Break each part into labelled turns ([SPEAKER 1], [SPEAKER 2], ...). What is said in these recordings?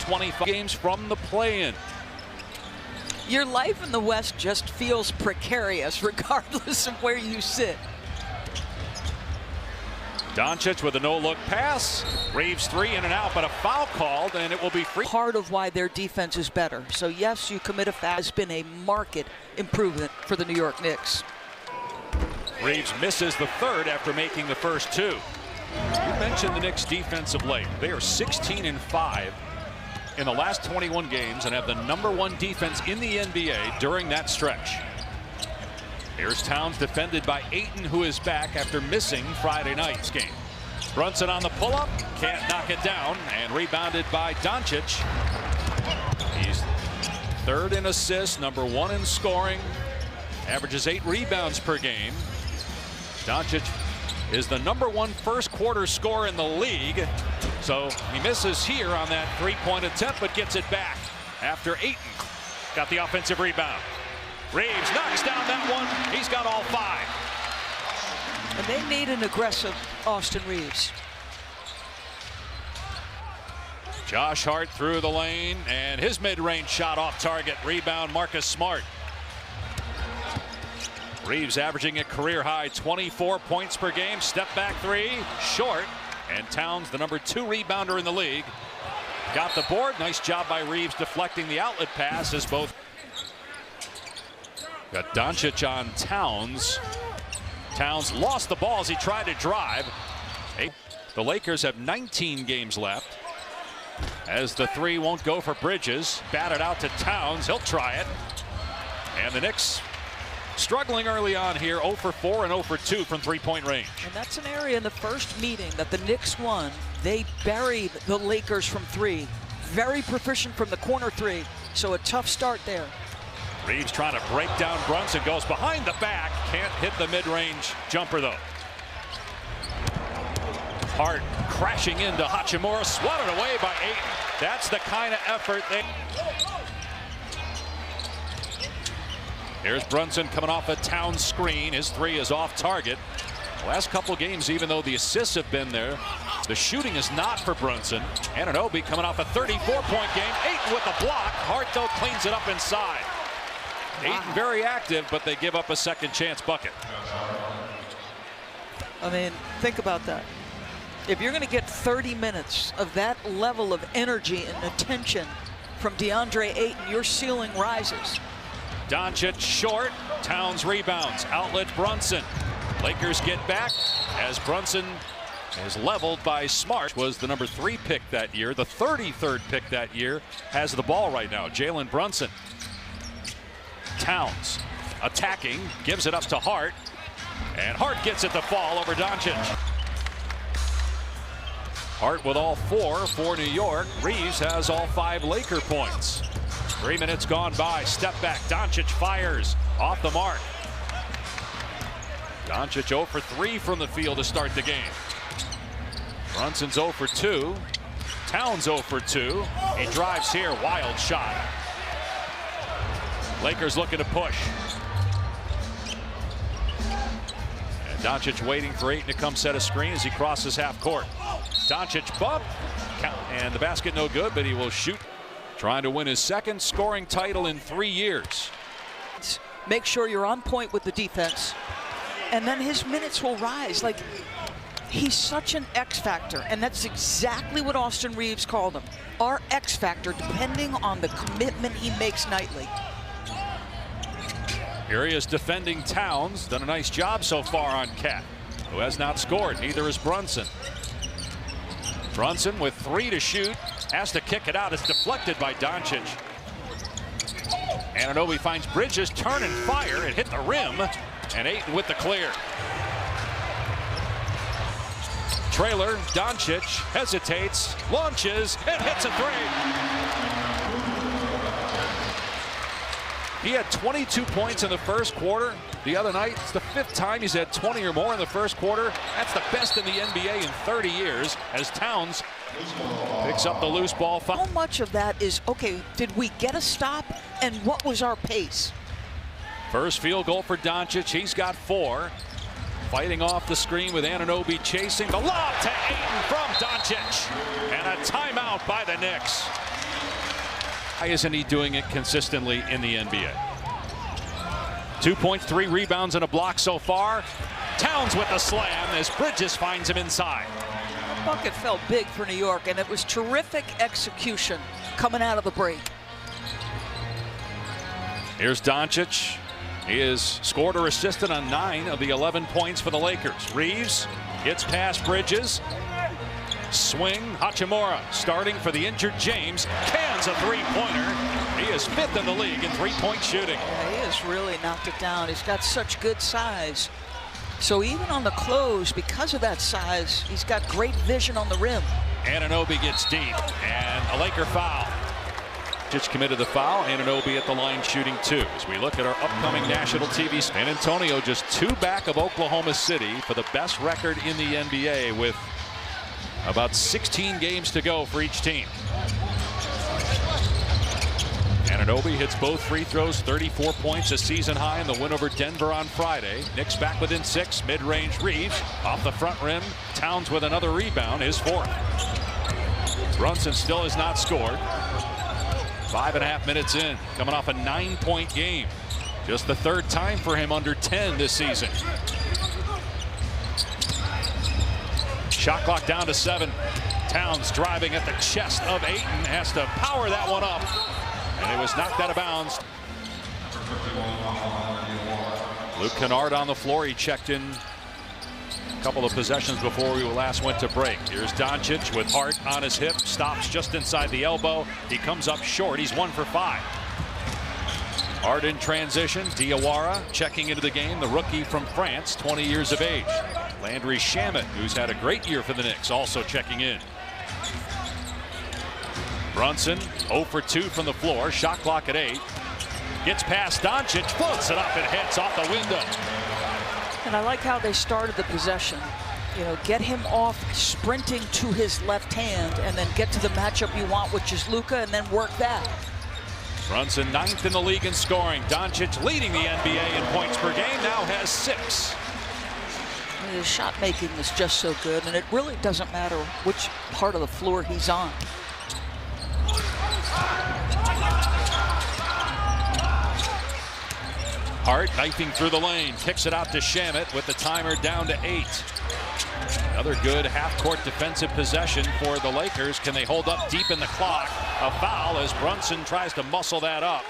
[SPEAKER 1] 25 games from the play-in.
[SPEAKER 2] Your life in the West just feels precarious regardless of where you sit.
[SPEAKER 1] Doncic with a no-look pass. Reeves three in and out, but a foul called, and it will be free.
[SPEAKER 2] Part of why their defense is better. So yes, you commit a foul. Has been a marked improvement for the New York Knicks.
[SPEAKER 1] Reeves misses the third after making the first two. You mentioned the Knicks defense of late. They are 16-5 in the last 21 games and have the #1 defense in the NBA during that stretch. Here's Towns defended by Ayton, who is back after missing Friday night's game. Brunson on the pull-up, can't knock it down, and rebounded by Doncic. He's third in assists, #1 in scoring, averages 8 rebounds per game. Doncic is the #1 first quarter scorer in the league. So he misses here on that three-point attempt, but gets it back after Ayton got the offensive rebound. Reeves knocks down that one. He's got all 5.
[SPEAKER 2] And they need an aggressive Austin Reeves.
[SPEAKER 1] Josh Hart through the lane, and his mid-range shot off target. Rebound, Marcus Smart. Reeves averaging a career-high 24 points per game. Step back three, short. And Towns, the #2 rebounder in the league, got the board. Nice job by Reeves deflecting the outlet pass as both. Got Doncic on Towns. Towns lost the ball as he tried to drive. The Lakers have 19 games left. As the three won't go for Bridges. Batted out to Towns. He'll try it. And the Knicks struggling early on here. 0 for 4 and 0 for 2 from three-point range.
[SPEAKER 2] And that's an area in the first meeting that the Knicks won. They buried the Lakers from 3. Very proficient from the corner 3. So a tough start there.
[SPEAKER 1] Reeves trying to break down Brunson, goes behind the back, can't hit the mid-range jumper though. Hart crashing into Hachimura, swatted away by Ayton. That's the kind of effort they. Here's Brunson coming off a Towns screen. His 3 is off target. The last couple games, even though the assists have been there, the shooting is not for Brunson. Anunoby coming off a 34-point game. Ayton with the block. Hart though cleans it up inside. Ayton very active, but they give up a second chance bucket.
[SPEAKER 2] I mean, think about that. If you're going to get 30 minutes of that level of energy and attention from DeAndre Ayton, your ceiling rises.
[SPEAKER 1] Doncic short. Towns rebounds. Outlet Brunson. Lakers get back as Brunson is leveled by Smart. Was the #3 pick that year. The 33rd pick that year has the ball right now. Jalen Brunson. Towns attacking, gives it up to Hart, and Hart gets it to fall over Doncic. Hart with all 4 for New York. Reeves has all 5 Laker points. 3 minutes gone by. Step back. Doncic fires off the mark. Doncic 0 for 3 from the field to start the game. Brunson's 0 for 2. Towns 0 for 2. He drives here. Wild shot. Lakers looking to push. And Doncic waiting for Ayton to come set a screen as he crosses half court. Doncic bump. And the basket no good, but he will shoot. Trying to win his 2nd scoring title in 3 years.
[SPEAKER 2] Make sure you're on point with the defense. And then his minutes will rise. Like, he's such an X factor. And that's exactly what Austin Reeves called him. Our X factor, depending on the commitment he makes nightly.
[SPEAKER 1] Here he is defending Towns. Done a nice job so far on Cat, who has not scored. Neither is Brunson. Brunson with 3 to shoot. Has to kick it out. It's deflected by Doncic. Anunoby finds Bridges, turn and fire. It hit the rim. And Ayton with the clear. Trailer, Doncic hesitates, launches, and hits a 3. He had 22 points in the first quarter. The other night, it's the 5th time he's had 20 or more in the first quarter. That's the best in the NBA in 30 years as Towns picks up the loose ball.
[SPEAKER 2] How much of that is, okay, did we get a stop, and what was our pace?
[SPEAKER 1] First field goal for Doncic. He's got 4. Fighting off the screen with Anunoby chasing. The lob to Ayton from Doncic. And a timeout by the Knicks. Why isn't he doing it consistently in the NBA? 2.3 rebounds and a block so far. Towns with the slam as Bridges finds him inside.
[SPEAKER 2] The bucket felt big for New York, and it was terrific execution coming out of the break.
[SPEAKER 1] Here's Doncic. He has scored or assisted on 9 of the 11 points for the Lakers. Reeves gets past Bridges. Swing. Hachimura starting for the injured James. Cans a three-pointer. He is 5th in the league in three-point shooting.
[SPEAKER 2] Yeah, he has really knocked it down. He's got such good size. So even on the close, because of that size, he's got great vision on the rim.
[SPEAKER 1] Anunoby gets deep, and a Laker foul. Just committed the foul. Anunoby at the line shooting 2. As we look at our upcoming national TV, San Antonio just 2 back of Oklahoma City for the best record in the NBA with about 16 games to go for each team. Anunoby hits both free throws, 34 points, a season high in the win over Denver on Friday. Knicks back within 6, mid-range Reeves off the front rim. Towns with another rebound, his 4th. Brunson still has not scored. 5.5 minutes in, coming off a 9-point game. Just the 3rd time for him under 10 this season. Shot clock down to 7. Towns driving at the chest of Ayton, has to power that one up. And it was knocked out of bounds. Luke Kennard on the floor. He checked in a couple of possessions before we last went to break. Here's Doncic with Hart on his hip. Stops just inside the elbow. He comes up short. He's 1 for 5. Hart in transition. Diawara checking into the game. The rookie from France, 20 years of age. Landry Shamet, who's had a great year for the Knicks, also checking in. Brunson 0 for 2 from the floor. Shot clock at 8. Gets past Doncic, floats it up and hits off the window.
[SPEAKER 2] And I like how they started the possession. You know, get him off sprinting to his left hand and then get to the matchup you want, which is Luka, and then work that.
[SPEAKER 1] Brunson 9th in the league in scoring. Doncic leading the NBA in points per game, now has 6.
[SPEAKER 2] His shot making is just so good, and it really doesn't matter which part of the floor he's on.
[SPEAKER 1] Hart knifing through the lane, kicks it out to Shamet with the timer down to 8. Another good half-court defensive possession for the Lakers. Can they hold up deep in the clock? A foul as Brunson tries to muscle that up.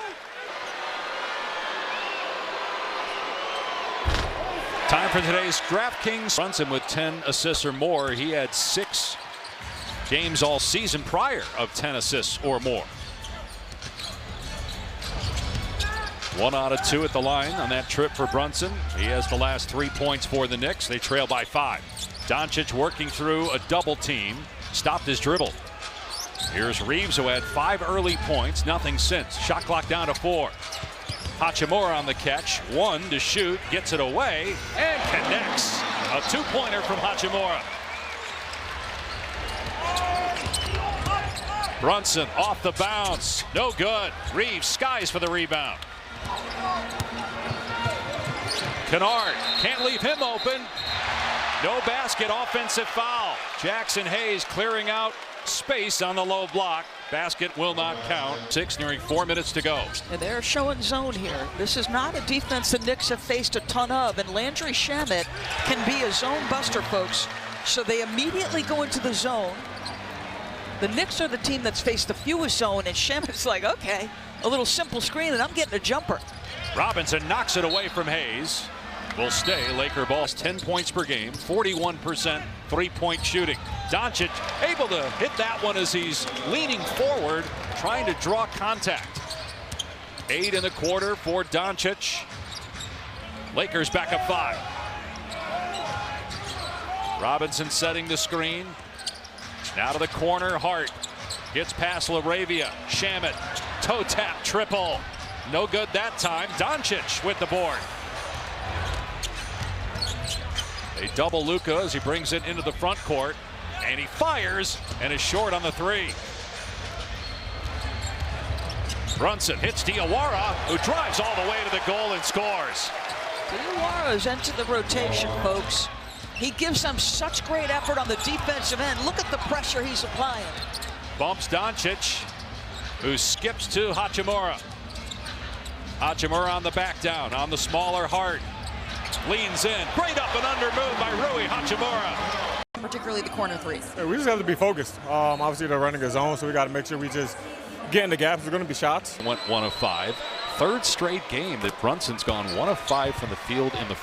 [SPEAKER 1] Time for today's DraftKings. Brunson with 10 assists or more. He had 6 games all season prior of 10 assists or more. 1 out of 2 at the line on that trip for Brunson. He has the last 3 points for the Knicks. They trail by 5. Doncic working through a double team. Stopped his dribble. Here's Reeves, who had 5 early points. Nothing since. Shot clock down to 4. Hachimura on the catch. 1 to shoot. Gets it away and connects. A 2-pointer from Hachimura. Brunson off the bounce. No good. Reeves skies for the rebound. Kennard can't leave him open. No basket, offensive foul. Jackson Hayes clearing out space on the low block. Basket will not count. 6 nearing 4 minutes to go.
[SPEAKER 2] And they're showing zone here. This is not a defense the Knicks have faced a ton of, and Landry Shamet can be a zone buster, folks. So they immediately go into the zone. The Knicks are the team that's faced the fewest zone, and Shamet's like, okay, a little simple screen, and I'm getting a jumper.
[SPEAKER 1] Robinson knocks it away from Hayes. Will stay. Laker ball 10 points per game, 41% three-point shooting. Doncic able to hit that one as he's leaning forward, trying to draw contact. 8 in the quarter for Doncic. Lakers back up 5. Robinson setting the screen. Now to the corner. Hart gets past LaRavia. Shamet toe tap triple. No good that time. Doncic with the board. They double Luka as he brings it into the front court, and he fires and is short on the 3. Brunson hits Diawara, who drives all the way to the goal and scores.
[SPEAKER 2] Diawara's entered the rotation, folks. He gives them such great effort on the defensive end. Look at the pressure he's applying.
[SPEAKER 1] Bumps Doncic. who skips to Hachimura. Hachimura on the back down, on the smaller Hart. Leans in. Great up and under move by Rui Hachimura.
[SPEAKER 3] Particularly the corner three.
[SPEAKER 4] Yeah, we just have to be focused. Obviously, they're running a zone, so we got to make sure we just get in the gaps. There's going to be shots.
[SPEAKER 1] Went 1 of 5. Third straight game that Brunson's gone 1 of 5 from the field in the.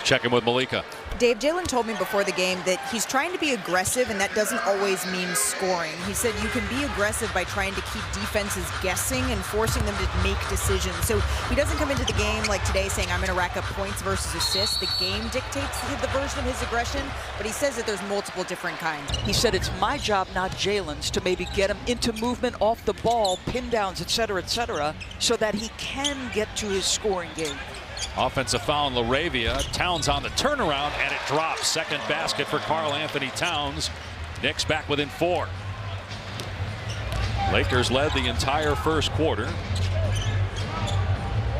[SPEAKER 1] Check in with Malika.
[SPEAKER 3] Dave, Jalen told me before the game that he's trying to be aggressive, and that doesn't always mean scoring. He said you can be aggressive by trying to keep defenses guessing and forcing them to make decisions. So he doesn't come into the game like today saying, I'm going to rack up points versus assists. The game dictates the version of his aggression, but he says that there's multiple different kinds.
[SPEAKER 2] He said it's my job, not Jalen's, to maybe get him into movement off the ball, pin downs, et cetera, so that he can get to his scoring game.
[SPEAKER 1] Offensive foul on Laravia. Towns on the turnaround, and it drops. Second basket for Karl Anthony Towns. Knicks back within 4. Lakers led the entire first quarter.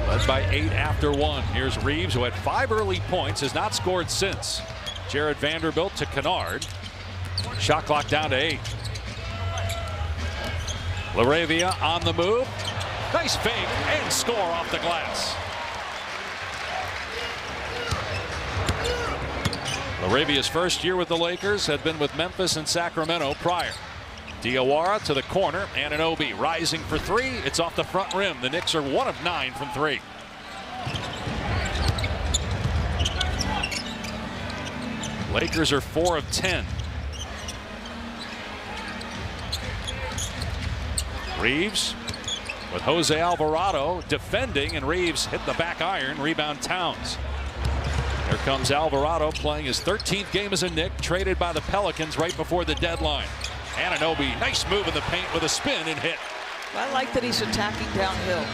[SPEAKER 1] Led by 8 after 1. Here's Reeves, who had 5 early points, has not scored since. Jared Vanderbilt to Kennard. Shot clock down to 8. Laravia on the move. Nice fake and score off the glass. Laravia's first year with the Lakers had been with Memphis and Sacramento prior. Diawara to the corner. Anunoby rising for 3. It's off the front rim. The Knicks are 1 of 9 from 3. Lakers are 4 of 10. Reeves with Jose Alvarado defending, and Reeves hit the back iron. Rebound Towns. Here comes Alvarado playing his 13th game as a Knick, traded by the Pelicans right before the deadline. Anunoby, nice move in the paint with a spin and hit.
[SPEAKER 2] I like that he's attacking downhill.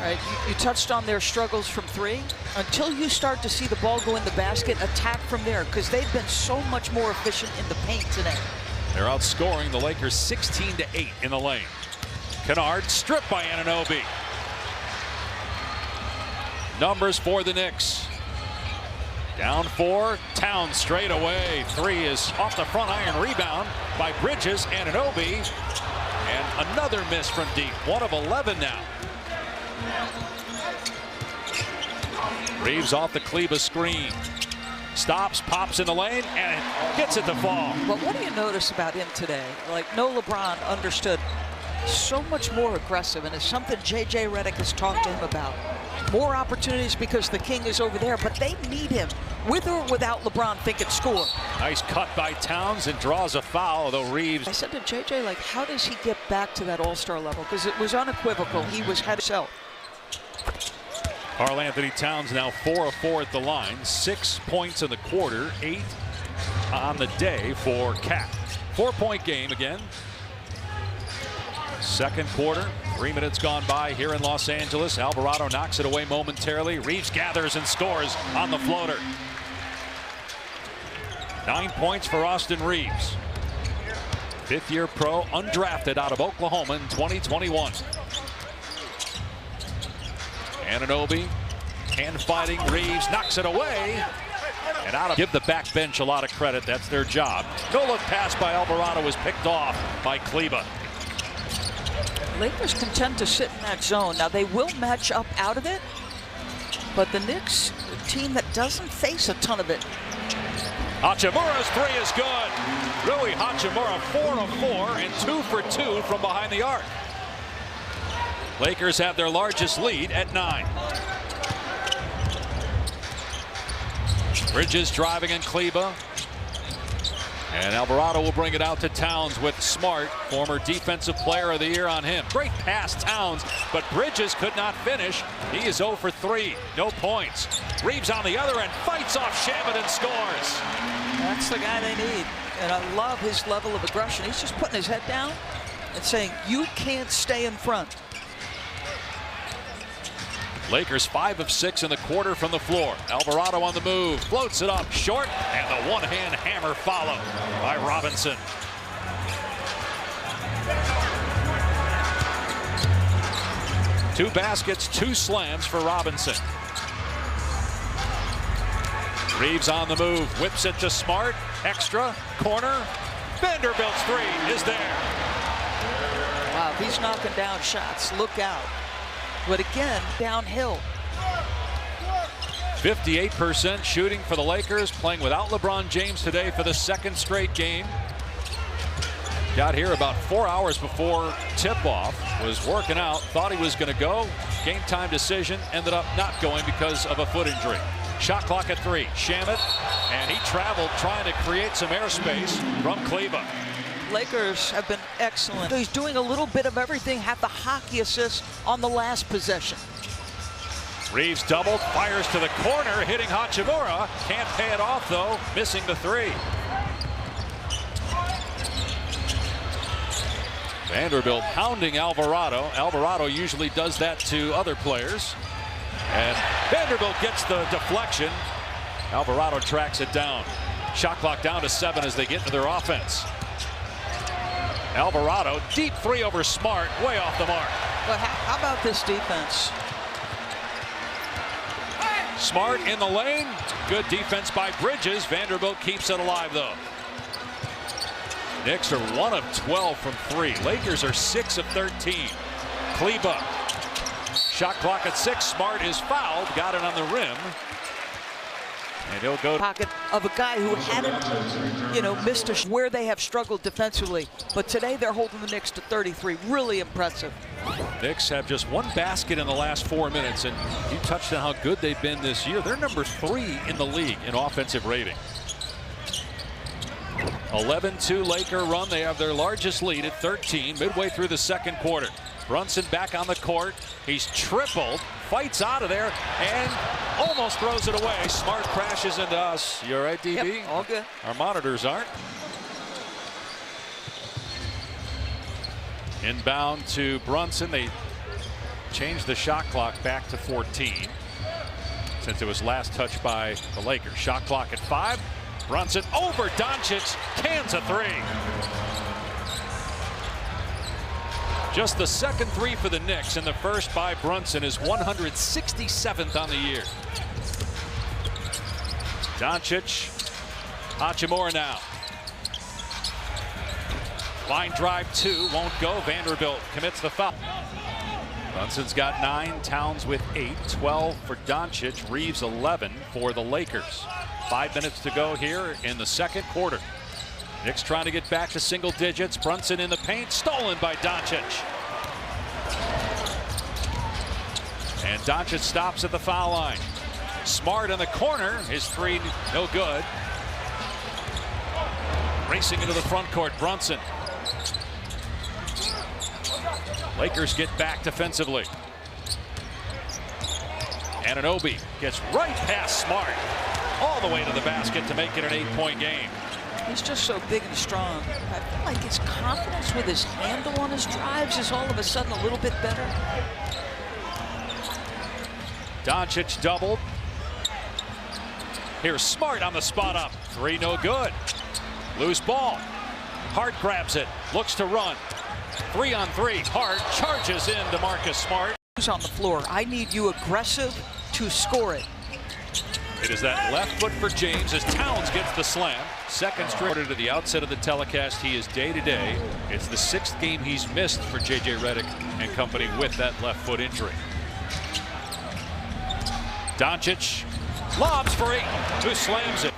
[SPEAKER 2] Right, you touched on their struggles from 3. Until you start to see the ball go in the basket, attack from there, because they've been so much more efficient in the paint today.
[SPEAKER 1] They're outscoring the Lakers 16-8 in the lane. Kennard stripped by Anunoby. Numbers for the Knicks. Down 4. Towns straight away. 3 is off the front iron. Rebound by Bridges. Anunoby. And another miss from deep. 1 of 11 now. Reeves off the Kleba screen. Stops, pops in the lane, and gets it to fall.
[SPEAKER 2] But what do you notice about him today? Like, no LeBron understood. So much more aggressive, and it's something J.J. Redick has talked to him about. More opportunities because the king is over there, but they need him. With or without LeBron, think it score.
[SPEAKER 1] Nice cut by Towns and draws a foul, though Reeves.
[SPEAKER 2] I said to J.J., like, how does he get back to that all-star level? Because it was unequivocal. He was head himself.
[SPEAKER 1] Karl Anthony Towns now 4 of 4 at the line. 6 points in the quarter, 8 on the day for Cat. 4-point game again. Second quarter, 3 minutes gone by here in Los Angeles. Alvarado knocks it away momentarily. Reeves gathers and scores on the floater. 9 points for Austin Reeves. 5th-year pro, undrafted out of Oklahoma in 2021. Anunoby, hand-fighting. Reeves knocks it away. And out of give the backbench a lot of credit. That's their job. No-look pass by Alvarado was picked off by Kleba.
[SPEAKER 2] Lakers content to sit in that zone. Now, they will match up out of it, but the Knicks, a team that doesn't face a ton of it.
[SPEAKER 1] Hachimura's 3 is good. Rui Hachimura 4 of 4 and 2 for 2 from behind the arc. Lakers have their largest lead at 9. Bridges driving in Kleba. And Alvarado will bring it out to Towns with Smart, former defensive player of the year on him. Great pass, Towns, but Bridges could not finish. He is 0 for 3, no points. Reeves on the other end, fights off Shamet and scores.
[SPEAKER 2] That's the guy they need. And I love his level of aggression. He's just putting his head down and saying, you can't stay in front.
[SPEAKER 1] Lakers 5 of 6 in the quarter from the floor. Alvarado on the move, floats it up short, and the one-hand hammer followed by Robinson. Two baskets, 2 slams for Robinson. Reeves on the move, whips it to Smart, extra, corner. Vanderbilt's 3 is there.
[SPEAKER 2] Wow, He's knocking down shots. Look out. But again, downhill.
[SPEAKER 1] 58% shooting for the Lakers, playing without LeBron James today for the second straight game. Got here about 4 hours before tip-off, was working out, thought he was going to go. Game time decision, ended up not going because of a foot injury. Shot clock at 3. Shamet, and he traveled trying to create some airspace from Cleveland.
[SPEAKER 2] Lakers have been excellent. He's doing a little bit of everything, had the hockey assist on the last possession.
[SPEAKER 1] Reeves doubled, fires to the corner, hitting Hachimura. Can't pay it off, though, missing the 3. Vanderbilt pounding Alvarado. Alvarado usually does that to other players. And Vanderbilt gets the deflection. Alvarado tracks it down. Shot clock down to 7 as they get into their offense. Alvarado, deep 3 over Smart, way off the mark.
[SPEAKER 2] But how about this defense?
[SPEAKER 1] Smart in the lane. Good defense by Bridges. Vanderbilt keeps it alive, though. Knicks are 1 of 12 from 3. Lakers are 6 of 13. Kleba. Shot clock at 6. Smart is fouled. Got it on the rim. And he'll go.
[SPEAKER 2] Pocket of a guy who hadn't, missed where they have struggled defensively. But today they're holding the Knicks to 33. Really impressive.
[SPEAKER 1] Knicks have just 1 basket in the last 4 minutes. And you touched on how good they've been this year. They're number 3 in the league in offensive rating. 11-2 Laker run. They have their largest lead at 13 midway through the second quarter. Brunson back on the court. He's tripled, fights out of there, and almost throws it away. Smart crashes into us. You all right, DB?
[SPEAKER 2] Yep, all good.
[SPEAKER 1] Our monitors aren't. Inbound to Brunson. They changed the shot clock back to 14 since it was last touched by the Lakers. Shot clock at 5. Brunson over Doncic, cans a 3. Just the second 3 for the Knicks, and the first by Brunson is 167th on the year. Doncic, Hachimura now. Line drive 2, won't go. Vanderbilt commits the foul. Brunson's got 9, Towns with 8, 12 for Doncic, Reeves 11 for the Lakers. 5 minutes to go here in the second quarter. Knicks trying to get back to single digits. Brunson in the paint, stolen by Doncic. And Doncic stops at the foul line. Smart in the corner, his 3 no good. Racing into the front court, Brunson. Lakers get back defensively. Anunoby gets right past Smart, all the way to the basket to make it an 8-point game.
[SPEAKER 2] He's just so big and strong. I feel like his confidence with his handle on his drives is all of a sudden a little bit better.
[SPEAKER 1] Doncic doubled. Here's Smart on the spot up. 3 no good. Loose ball. Hart grabs it. Looks to run. 3-on-3. Hart charges in to Marcus Smart.
[SPEAKER 2] Who's on the floor? I need you aggressive to score it.
[SPEAKER 1] It is that left foot for James as Towns gets the slam. Second straight to the outset of the telecast. He is day-to-day. It's the 6th game he's missed for J.J. Redick and company with that left foot injury. Doncic lobs for Ayton, who slams it.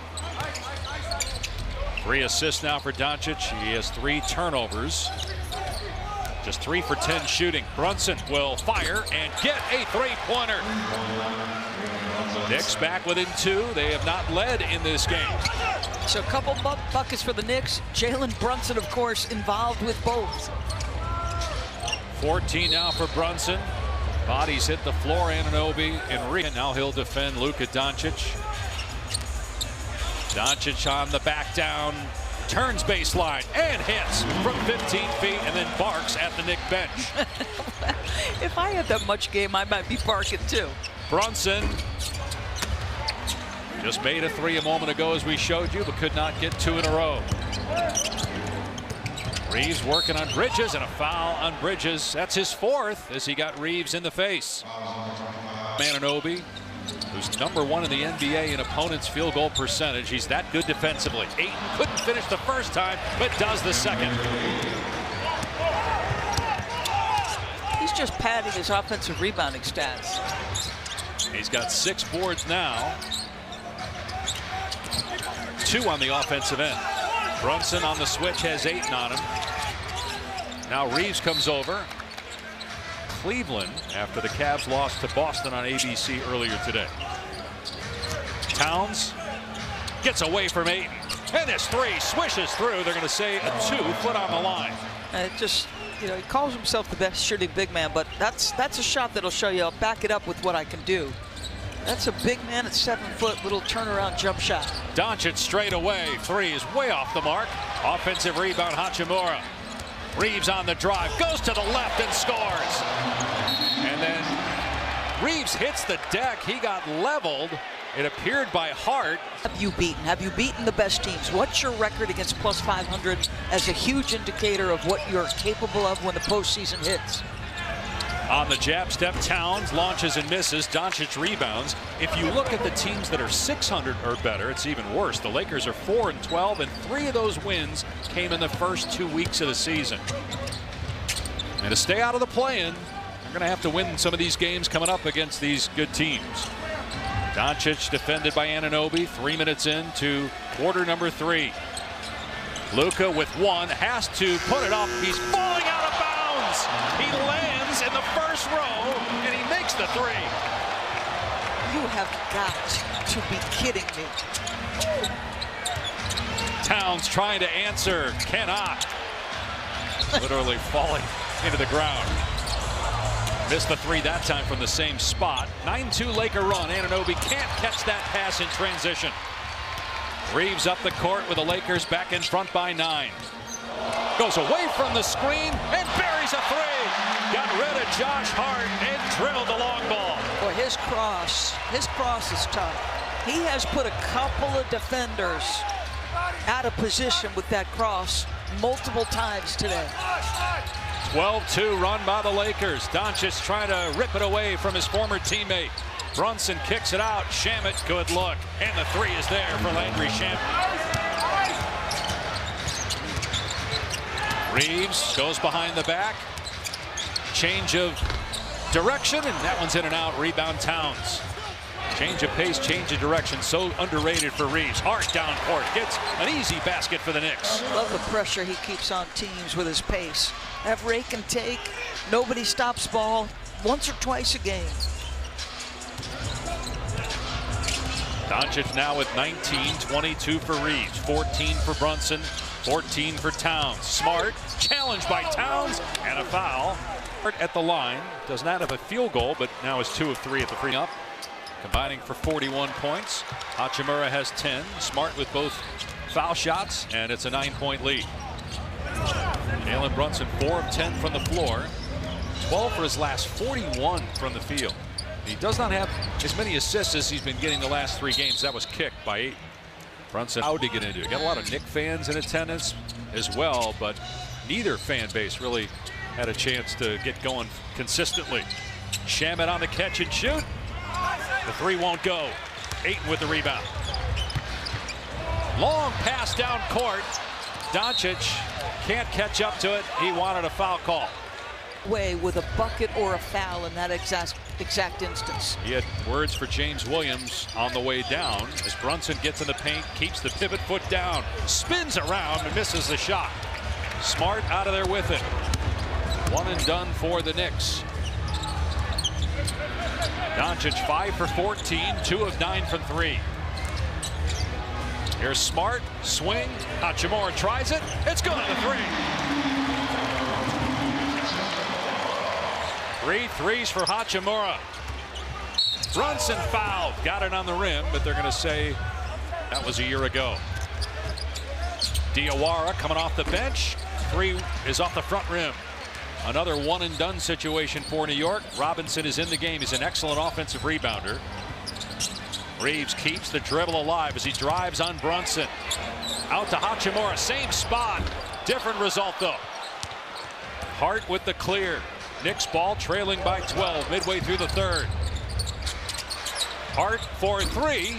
[SPEAKER 1] 3 assists now for Doncic. He has 3 turnovers. Just 3 for 10 shooting. Brunson will fire and get a 3-pointer. Knicks back within 2. They have not led in this game.
[SPEAKER 2] So a couple buckets for the Knicks. Jalen Brunson, of course, involved with both.
[SPEAKER 1] 14 now for Brunson. Bodies hit the floor. Anunoby and now he'll defend Luka Doncic. Doncic on the back down. Turns baseline and hits from 15 feet and then barks at the Knick bench.
[SPEAKER 2] If I had that much game, I might be barking too.
[SPEAKER 1] Brunson just made a 3 a moment ago as we showed you, but could not get 2 in a row. Reeves working on Bridges and a foul on Bridges. That's his 4th as he got Reeves in the face. Anunoby, who's #1 in the NBA in opponents' field goal percentage. He's that good defensively. Ayton couldn't finish the first time, but does the second.
[SPEAKER 2] He's just padding his offensive rebounding stats.
[SPEAKER 1] He's got 6 boards now. 2 on the offensive end. Brunson on the switch has 8 on him. Now Reeves comes over. Cleveland after the Cavs lost to Boston on ABC earlier today. Towns gets away from Ayton. And this 3 swishes through. They're going to say a 2-foot on the line.
[SPEAKER 2] It just, you know, he calls himself the best shooting big man, but that's a shot that'll show you. I'll back it up with what I can do. That's a big man at 7 foot, little turnaround jump shot.
[SPEAKER 1] Doncic straight away. 3 is way off the mark. Offensive rebound, Hachimura. Reeves on the drive, goes to the left and scores. And then Reeves hits the deck. He got leveled. It appeared by Hart.
[SPEAKER 2] Have you beaten the best teams? What's your record against plus 500 as a huge indicator of what you're capable of when the postseason hits?
[SPEAKER 1] On the jab step, Towns launches and misses. Doncic rebounds. If you look at the teams that are 600 or better, it's even worse. The Lakers are 4-12, and 3 of those wins came in the first 2 weeks of the season. And to stay out of the play-in, they're going to have to win some of these games coming up against these good teams. Doncic defended by Anunoby. 3 minutes into quarter number 3. Luka with 1 has to put it up. He's falling out of bounds. He lands in the first row and he makes the 3.
[SPEAKER 2] You have got to be kidding me.
[SPEAKER 1] Towns trying to answer, cannot. Literally falling into the ground. Missed the 3 that time from the same spot. 9-2 Laker run. Anunoby can't catch that pass in transition. Reeves up the court with the Lakers back in front by 9. Goes away from the screen and buries a 3. Got rid of Josh Hart and drilled the long ball.
[SPEAKER 2] Boy, his cross is tough. He has put a couple of defenders out of position with that cross multiple times today.
[SPEAKER 1] 12-2 run by the Lakers. Doncic trying to rip it away from his former teammate. Brunson kicks it out. Shamet, good look. And the 3 is there for Landry Shamet. Reeves goes behind the back. Change of direction, and that one's in and out. Rebound Towns. Change of pace, change of direction. So underrated for Reeves. Hart down court. Gets an easy basket for the Knicks.
[SPEAKER 2] I love the pressure he keeps on teams with his pace. Have rake and take. Nobody stops ball once or twice a game.
[SPEAKER 1] Doncic now with 19, 22 for Reeves, 14 for Brunson, 14 for Towns. Smart, challenged by Towns, and a foul. At the line, does not have a field goal, but now is 2 of 3 at the free up. Combining for 41 points. Hachimura has 10. Smart with both foul shots, and it's a 9-point lead. Jalen Brunson 4 of 10 from the floor, 12 for his last 41 from the field. He does not have as many assists as he's been getting the last 3 games. That was kicked by Ayton. Brunson how to get into it. Got a lot of Knicks fans in attendance as well, but neither fan base really had a chance to get going consistently. Shamet on the catch and shoot. The 3 won't go. Ayton with the rebound. Long pass down court. Doncic can't catch up to it. He wanted a foul call.
[SPEAKER 2] Way with a bucket or a foul in that exact instance.
[SPEAKER 1] He had words for James Williams on the way down as Brunson gets in the paint, keeps the pivot foot down, spins around and misses the shot. Smart out of there with it. 1 and done for the Knicks. Doncic 5 for 14, 2 of 9 from 3. Here's Smart, swing. Hachimura tries it. It's good on the 3. 3 threes for Hachimura. Brunson fouled. Got it on the rim, but they're going to say that was a year ago. Diawara coming off the bench. 3 is off the front rim. Another 1 and done situation for New York. Robinson is in the game. He's an excellent offensive rebounder. Reeves keeps the dribble alive as he drives on Brunson. Out to Hachimura, same spot. Different result though. Hart with the clear. Knicks ball trailing by 12 midway through the 3rd. Hart for 3.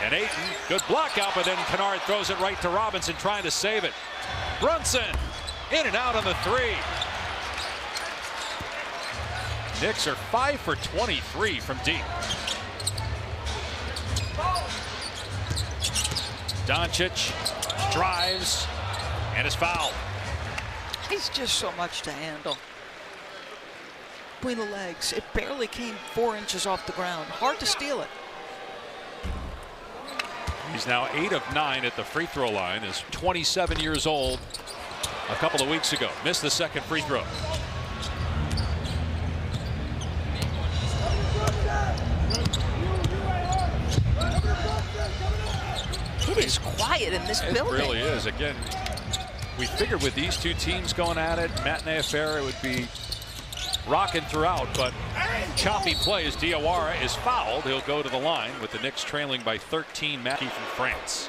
[SPEAKER 1] And Ayton, good block out, but then Kennard throws it right to Robinson trying to save it. Brunson in and out on the 3. Knicks are 5 for 23 from deep. Doncic drives and is fouled.
[SPEAKER 2] He's just so much to handle. Between the legs, it barely came 4 inches off the ground. Hard to steal it.
[SPEAKER 1] He's now 8 of 9 at the free throw line. Is 27 years old. A couple of weeks ago, missed the second free throw.
[SPEAKER 2] It is quiet in this building.
[SPEAKER 1] It really is. Again, we figured with these two teams going at it, matinee affair, it would be rocking throughout, but choppy play as Diawara is fouled. He'll go to the line with the Knicks trailing by 13. Mackie from France.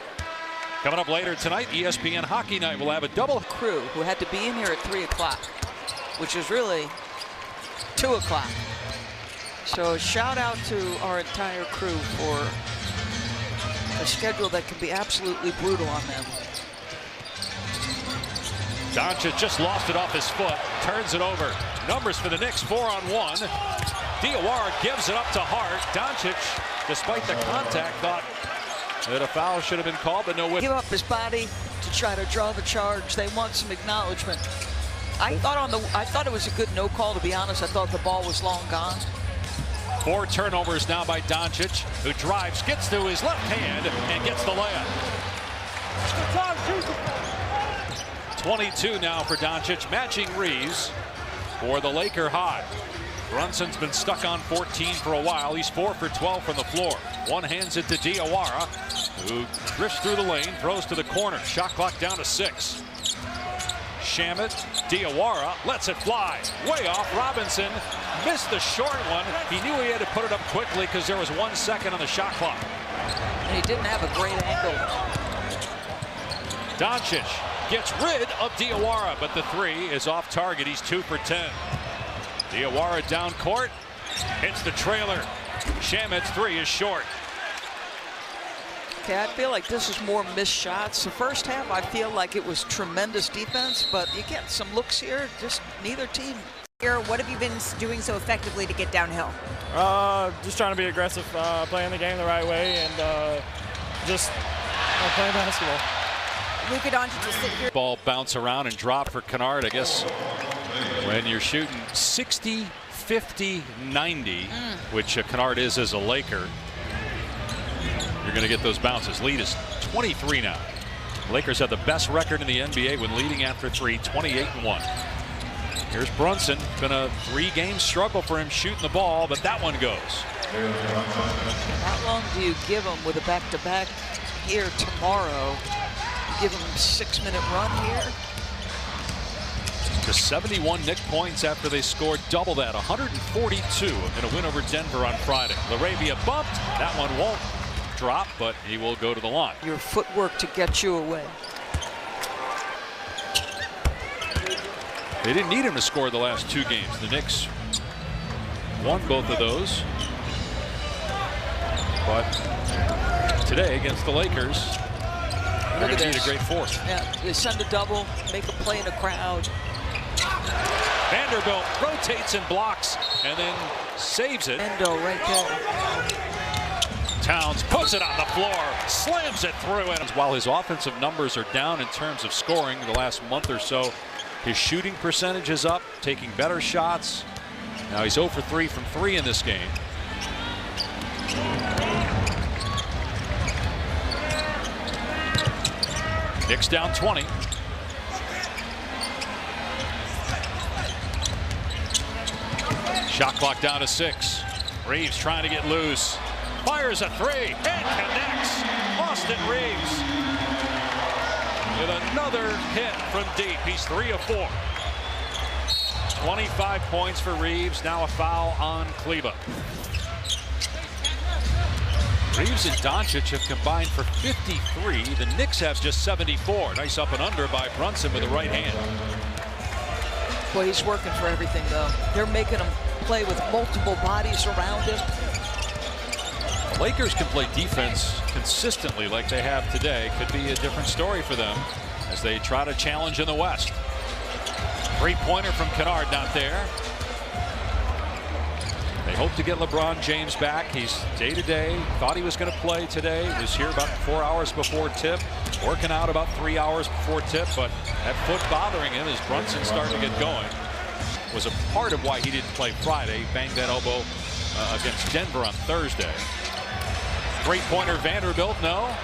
[SPEAKER 1] Coming up later tonight, ESPN Hockey Night will have a double.
[SPEAKER 2] Crew who had to be in here at 3 o'clock, which is really 2 o'clock. So shout out to our entire crew for a schedule that can be absolutely brutal on them.
[SPEAKER 1] Doncic just lost it off his foot, turns it over. Numbers for the Knicks, 4-on-1. Diawara gives it up to Hart. Doncic, despite the contact, thought that a foul should have been called, but no whip.
[SPEAKER 2] Give up his body to try to draw the charge. They want some acknowledgement. I thought it was a good no call, to be honest. I thought the ball was long gone.
[SPEAKER 1] 4 turnovers now by Doncic, who drives, gets to his left hand, and gets the layup. 22 now for Doncic, matching Reeves for the Laker high. Brunson's been stuck on 14 for a while. He's 4 for 12 from the floor. One hands it to Diawara, who drifts through the lane, throws to the corner. Shot clock down to 6. Shamet, Diawara lets it fly. Way off. Robinson missed the short one. He knew he had to put it up quickly because there was 1 second on the shot clock.
[SPEAKER 2] And he didn't have a great angle.
[SPEAKER 1] Doncic gets rid of Diawara, but the 3 is off target. He's 2 for 10. Diawara down court, hits the trailer. Shamet's 3 is short.
[SPEAKER 2] Okay, I feel like this is more missed shots. The first half, I feel like it was tremendous defense, but you get some looks here, just neither team.
[SPEAKER 3] What have you been doing so effectively to get downhill?
[SPEAKER 5] Just trying to be aggressive, playing the game the right way, and just playing basketball.
[SPEAKER 3] Luka Doncic will sit here.
[SPEAKER 1] Ball bounce around and drop for Kennard. I guess when you're shooting 60, 50, 90, which Kennard is as a Laker, you're going to get those bounces. Lead is 23 now. Lakers have the best record in the NBA when leading after 3, 28-1. Here's Brunson. Been a 3-game struggle for him shooting the ball, but that one goes.
[SPEAKER 2] How long do you give him with a back-to-back here tomorrow? You give him a 6-minute run here?
[SPEAKER 1] To 71 Knick points after they scored double that, 142 in a win over Denver on Friday. LaRavia bumped. That one won't drop, but he will go to the line.
[SPEAKER 2] Your footwork to get you away.
[SPEAKER 1] They didn't need him to score the last 2 games. The Knicks won both of those. But today against the Lakers, they're going to need a great 4th.
[SPEAKER 2] Yeah, they send a double, make a play in a crowd.
[SPEAKER 1] Vanderbilt rotates and blocks and then saves it.
[SPEAKER 2] Endo right there.
[SPEAKER 1] Towns puts it on the floor, slams it through. And while his offensive numbers are down in terms of scoring the last month or so, his shooting percentage is up, taking better shots. Now he's 0 for 3 from 3 in this game. Knicks down 20. Shot clock down to 6. Reeves trying to get loose. Fires a 3 and connects. Austin Reeves with another hit from deep. He's 3 of 4. 25 points for Reeves. Now a foul on Kleba. Reeves and Doncic have combined for 53. The Knicks have just 74. Nice up and under by Brunson with the right hand.
[SPEAKER 2] Boy, he's working for everything, though. They're making him play with multiple bodies around him.
[SPEAKER 1] Lakers can play defense consistently like they have today. Could be a different story for them as they try to challenge in the West. 3-pointer from Kennard not there. They hope to get LeBron James back. He's day-to-day. Thought he was going to play today. Was here about 4 hours before tip. Working out about 3 hours before tip. But that foot bothering him as Brunson's starting to get going. Was a part of why he didn't play Friday. He banged that elbow against Denver on Thursday. Three-pointer Vanderbilt, no.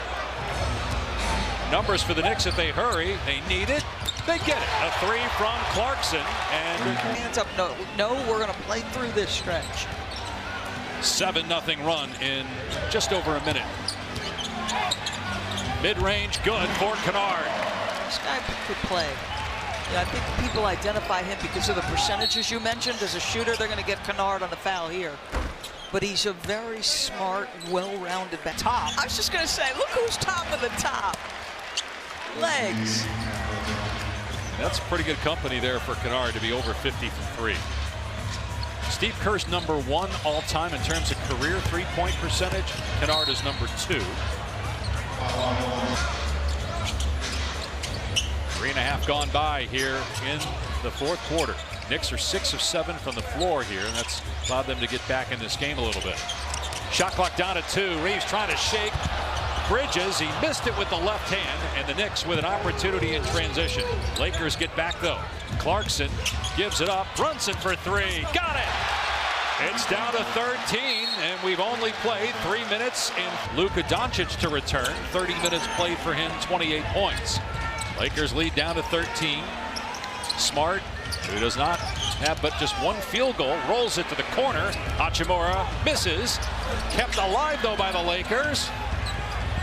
[SPEAKER 1] Numbers for the Knicks if they hurry. They need it. They get it. A three from Clarkson. And
[SPEAKER 2] hands up. No, we're going to play through this stretch.
[SPEAKER 1] 7-0 run in just over a minute. Mid-range good for Kennard.
[SPEAKER 2] This guy could play. Yeah, I think people identify him because of the percentages you mentioned. As a shooter, they're going to get Kennard on the foul here. But he's a very smart, well-rounded back. Top. I was just going to say, look who's top of the top. Legs.
[SPEAKER 1] That's pretty good company there for Kennard to be over 50 from three. Steve Kerr's #1 all-time in terms of career three-point percentage. Kennard is #2. 3.5 gone by here in the fourth quarter. Knicks are 6 of 7 from the floor here, and that's allowed them to get back in this game a little bit. Shot clock down to 2. Reeves trying to shake Bridges. He missed it with the left hand, and the Knicks with an opportunity in transition. Lakers get back though. Clarkson gives it up. Brunson for 3. Got it. It's down to 13, and we've only played 3 minutes. And Luka Doncic to return. 30 minutes played for him, 28 points. Lakers lead down to 13. Smart, who does not have but just 1 field goal, rolls it to the corner. Hachimura misses. Kept alive though by the Lakers.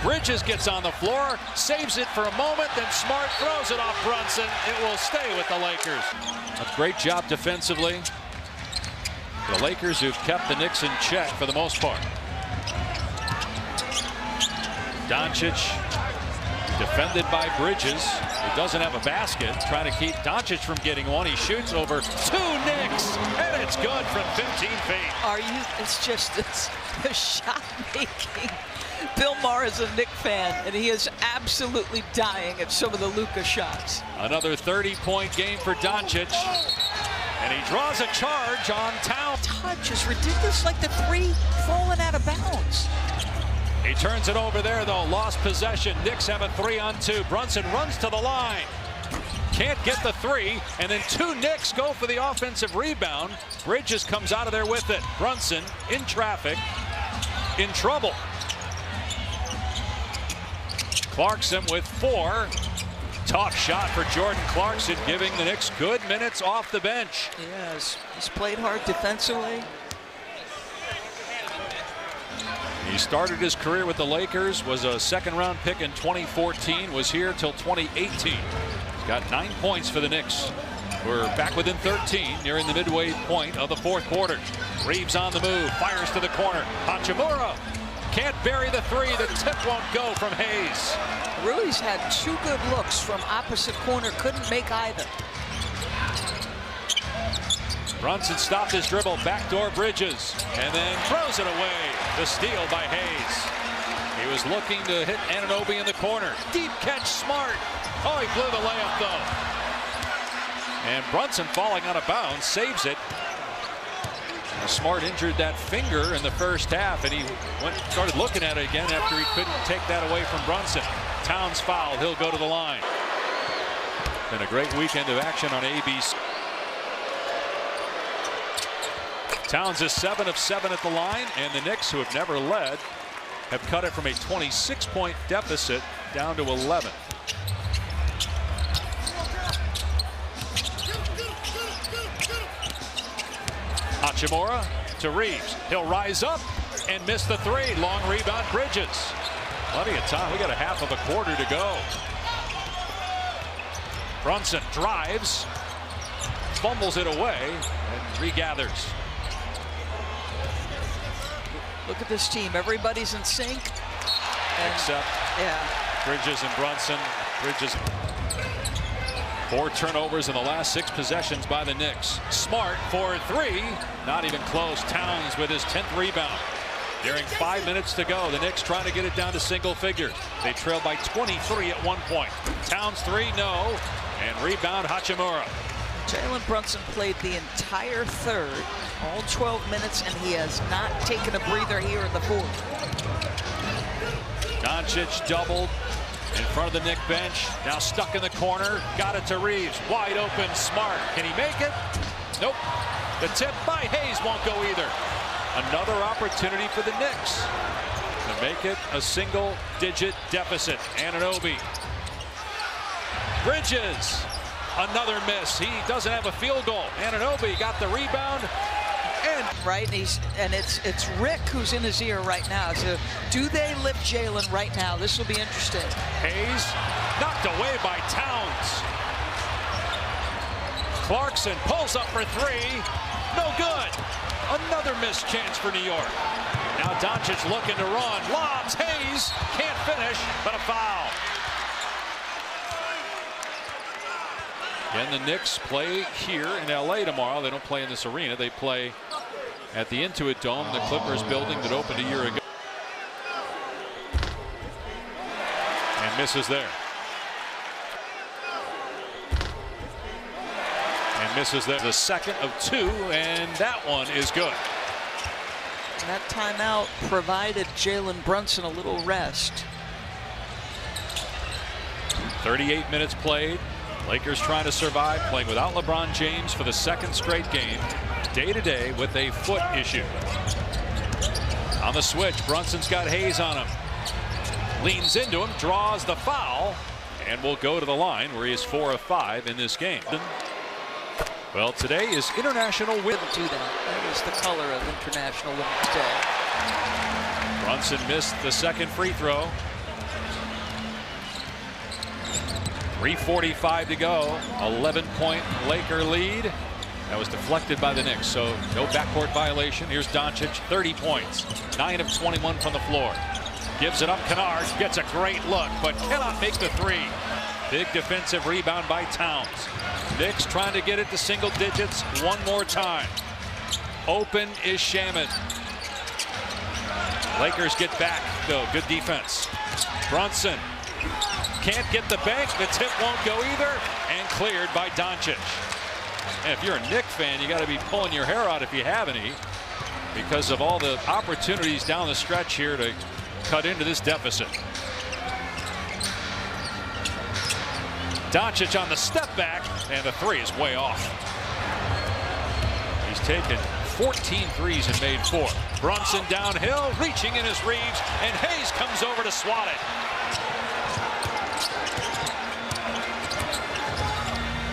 [SPEAKER 1] Bridges gets on the floor, saves it for a moment, then Smart throws it off Brunson. It will stay with the Lakers. A great job defensively. The Lakers who've kept the Knicks in check for the most part. Doncic defended by Bridges, who doesn't have a basket, trying to keep Doncic from getting one. He shoots over 2 Knicks, and it's good from 15 feet.
[SPEAKER 2] It's the shot making. Bill Maher is a Knick fan, and he is absolutely dying at some of the Luka shots.
[SPEAKER 1] Another 30-point game for Doncic, and he draws a charge on Town.
[SPEAKER 2] Touch is ridiculous, like the 3 falling out of bounds.
[SPEAKER 1] He turns it over there, though. Lost possession. Knicks have a 3-on-2. Brunson runs to the line. Can't get the 3, and then 2 Knicks go for the offensive rebound. Bridges comes out of there with it. Brunson in traffic, in trouble. Clarkson with 4. Tough shot for Jordan Clarkson, giving the Knicks good minutes off the bench.
[SPEAKER 2] Yes, he's played hard defensively.
[SPEAKER 1] He started his career with the Lakers, was a second-round pick in 2014, was here till 2018. He's got 9 points for the Knicks. We're back within 13, nearing the midway point of the fourth quarter. Reeves on the move, fires to the corner. Hachimura can't bury the 3. The tip won't go from Hayes.
[SPEAKER 2] Rui's had 2 good looks from opposite corner, couldn't make either.
[SPEAKER 1] Brunson stopped his dribble, backdoor Bridges, and then throws it away. The steal by Hayes. He was looking to hit Anunoby in the corner. Deep catch, Smart. Oh, he blew the layup though. And Brunson falling out of bounds, saves it. Smart injured that finger in the first half, and he started looking at it again after he couldn't take that away from Brunson. Towns fouled. He'll go to the line. Been a great weekend of action on ABC. Towns is 7 of 7 at the line, and the Knicks, who have never led, have cut it from a 26-point deficit down to 11. Hachimura to Reeves. He'll rise up and miss the 3. Long rebound, Bridges. Plenty of time. We got a half of a quarter to go. Brunson drives, fumbles it away, and regathers.
[SPEAKER 2] Look at this team. Everybody's in sync.
[SPEAKER 1] Except Bridges and Brunson. Bridges. 4 turnovers in the last 6 possessions by the Knicks. Smart for 3. Not even close. Towns with his 10th rebound. During 5 minutes to go, the Knicks trying to get it down to single figures. They trailed by 23 at one point. Towns 3, no. And rebound Hachimura.
[SPEAKER 2] Jalen Brunson played the entire third, all 12 minutes, and he has not taken a breather here in the fourth.
[SPEAKER 1] Doncic doubled in front of the Knick bench. Now stuck in the corner. Got it to Reeves. Wide open, Smart. Can he make it? Nope. The tip by Hayes won't go either. Another opportunity for the Knicks to make it a single-digit deficit. Anunoby. Bridges. Another miss. He doesn't have a field goal. Anunoby got the rebound. And
[SPEAKER 2] right, and it's Rick who's in his ear right now. So do they lift Jalen right now? This will be interesting.
[SPEAKER 1] Hayes knocked away by Towns. Clarkson pulls up for three. No good. Another missed chance for New York. Now Doncic looking to run. Lobs. Hayes can't finish, but a foul. Again, the Knicks play here in LA tomorrow. They don't play in this arena. They play at the Intuit Dome, the Clippers building that opened a year ago. And misses there. And misses there. The second of two, and that one is good.
[SPEAKER 2] And that timeout provided Jalen Brunson a little rest.
[SPEAKER 1] 38 minutes played. Lakers trying to survive, playing without LeBron James for the second straight game, day to day with a foot issue. On the switch, Brunson's got Hayes on him. Leans into him, draws the foul, and will go to the line where he is 4 of 5 in this game. Well, today is International Women's Day.
[SPEAKER 2] That is the color of International Women's Day.
[SPEAKER 1] Brunson missed the second free throw. 3:45 to go. 11-point Laker lead. That was deflected by the Knicks, so no backcourt violation. Here's Doncic, 30 points, 9 of 21 from the floor. Gives it up, Kennard gets a great look, but cannot make the three. Big defensive rebound by Towns. Knicks trying to get it to single digits one more time. Open is Shaman. Lakers get back, though. Good defense. Brunson can't get the bank. The tip won't go either, and cleared by Doncic. And if you're a Knick fan, you got to be pulling your hair out if you have any, because of all the opportunities down the stretch here to cut into this deficit. Doncic on the step back, and the three is way off. He's taken 14 threes and made 4. Brunson downhill, reaching in as Reeves, and Hayes comes over to swat it.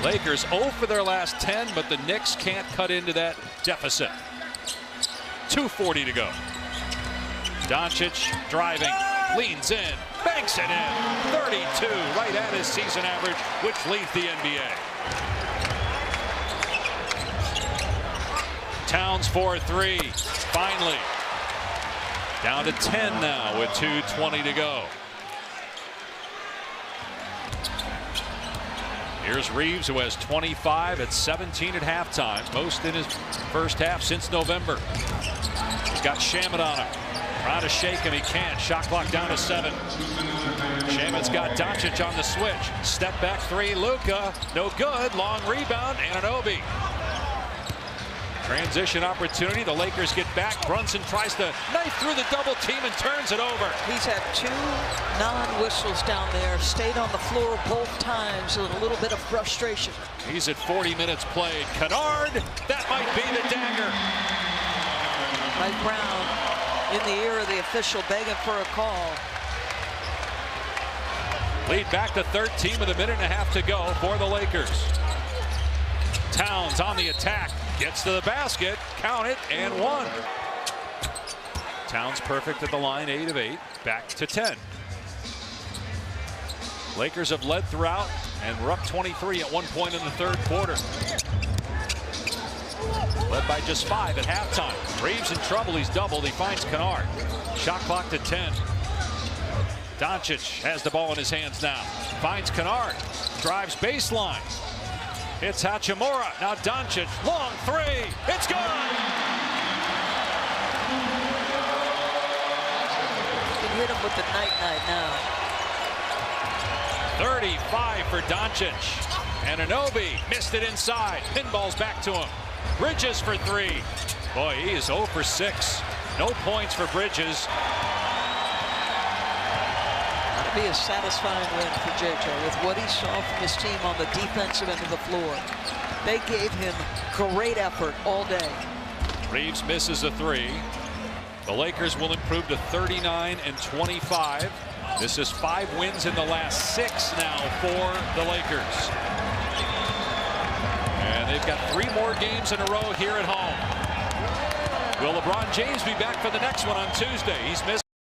[SPEAKER 1] Lakers 0 for their last 10, but the Knicks can't cut into that deficit. 2:40 to go. Doncic driving, leans in, banks it in. 32, right at his season average, which leads the NBA. Towns for 3, finally. Down to 10 now with 2:20 to go. Here's Reeves, who has 25 at 17 at halftime, most in his first half since November. He's got Shamet on him, trying to shake him, he can't. Shot clock down to 7. Shamet's got Doncic on the switch. Step back 3, Luka, no good. Long rebound, Anunoby. Transition opportunity, the Lakers get back. Brunson tries to knife through the double team and turns it over.
[SPEAKER 2] He's had 2 non-whistles down there, stayed on the floor both times with a little bit of frustration.
[SPEAKER 1] He's at 40 minutes played. Kennard, that might be the dagger.
[SPEAKER 2] Mike Brown in the ear of the official begging for a call.
[SPEAKER 1] Lead back to 13 with a minute and a half to go for the Lakers. Towns on the attack, gets to the basket, count it, and 1. Towns perfect at the line, 8 of 8, back to 10. Lakers have led throughout, and we're up 23 at one point in the third quarter. Led by just 5 at halftime. Reeves in trouble, he's doubled, he finds Kennard. Shot clock to 10. Doncic has the ball in his hands now. Finds Kennard, drives baseline. It's Hachimura, now Doncic, long 3, it's good!
[SPEAKER 2] You can hit him with the night-night now.
[SPEAKER 1] 35 for Doncic. Anunoby missed it inside. Pinball's back to him. Bridges for three. Boy, he is 0 for 6. No points for Bridges.
[SPEAKER 2] That'll be a satisfying win for JJ with what he saw from his team on the defensive end of the floor. They gave him great effort all day.
[SPEAKER 1] Reeves misses a three. The Lakers will improve to 39-25. This is 5 wins in the last 6 now for the Lakers. And they've got 3 more games in a row here at home. Will LeBron James be back for the next one on Tuesday? He's missed